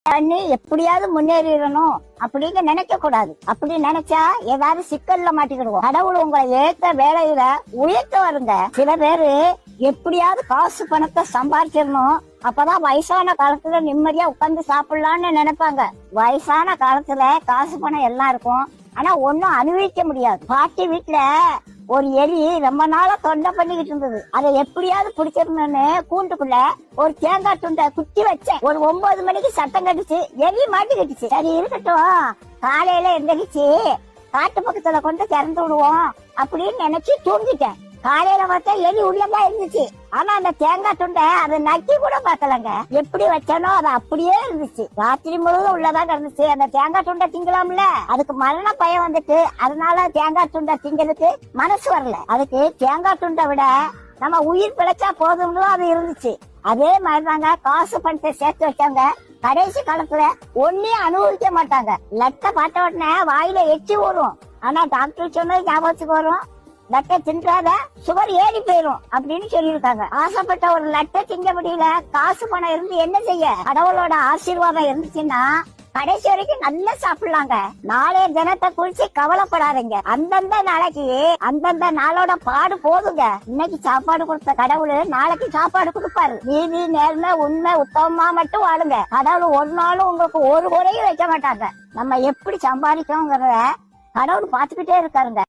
பண்ணி எப்படியாவது முன்னேறிடணும் அப்படின்னு நினைக்க கூடாது. அப்படி நினைச்சா ஏதாவது சிக்கல்ல மாட்டிக்கிடுவோம். கடவுள் உங்களை ஏத்த வேலையில உயர்த்த வருங்க. சில பேரு எப்படியாவது காசு பணத்தை சம்பாதிச்சிடணும், அப்பதான் வயசான காலத்துல நிம்மதியா உட்கார்ந்து சாப்பிடலாம்னு நினைப்பாங்க. வயசான காலத்துல காசு பணம் எல்லாம் இருக்கும், ஆனா ஒன்னும் அனுபவிக்க முடியாது. பாட்டி வீட்டுல ஒரு எலி ரொம்ப நாளா தொண்டை பண்ணிக்கிட்டு இருந்தது. அதை எப்படியாவது பிடிச்சிடணும்னு கூண்டுக்குள்ள ஒரு தேங்காய் துண்டை குத்தி வச்சேன். ஒரு 9 மணிக்கு சத்தம் கட்டுச்சு, எலி மாட்டிக்கிட்டுச்சு. சரி இருக்கட்டும், காலையில எந்திரிச்சு காட்டு பக்கத்துல கொண்டு திறந்து விடுவோம் அப்படின்னு நினைச்சு தூங்கிட்டேன். காலையில பார்த்தா எலி உள்ளதான் இருந்துச்சு. ஆனா அந்த தேங்காய் துண்டை அதை நக்கி கூட பாக்கலங்க. எப்படி வச்சானோ அது அப்படியே இருந்துச்சு. ராத்திரி முழுவதும் உள்ளதான் இருந்துச்சு. அந்த தேங்காய் துண்டை திங்கலாம்ல, அதுக்கு மரண பயம் வந்துட்டு அதனால தேங்காய் துண்டை திங்கிறதுக்கு மனசு வரல. அதுக்கு தேங்காய் துண்டை விட நம்ம உயிர் பிழைச்சா போதும்னு அது இருந்துச்சு. அதே மாதிரிதாங்க காசு பணத்தை சேர்த்து வச்சாங்க. கடைசி காலத்துல ஒன்னையும் அனுபவிக்க மாட்டாங்க. லட்டை பார்த்த உடனே வாயில எச்சி வரும், ஆனா டாக்டர் சொன்னது ஞாபகத்துக்கு வரும், லட்டை தின்றாத சுகர் ஏறி போயிரும் அப்படின்னு சொல்லியிருக்காங்க. ஆசைப்பட்ட ஒரு லட்டை திங்க முடியல, காசு பணம் இருந்து என்ன செய்ய? கடவுளோட ஆசீர்வாதம் இருந்துச்சுன்னா கடைசி வரைக்கும் நல்லா சாப்பிடலாங்க. நாளைய தினத்தை குறிச்சு கவலைப்படாதீங்க. அந்தந்த நாளைக்கு அந்தந்த நாளோட பாடு போதுங்க. இன்னைக்கு சாப்பாடு கொடுத்த கடவுள் நாளைக்கு சாப்பாடு கொடுப்பாரு. நீதி நேர்மை உண்மை உத்தமமா மட்டும் வாழுங்க. கடவுள் ஒரு நாளும் உங்களுக்கு ஒரு குறையும் வைக்க மாட்டாங்க. நம்ம எப்படி சம்பாதிக்கோங்கிறத கடவுள் பாத்துக்கிட்டே இருக்காருங்க.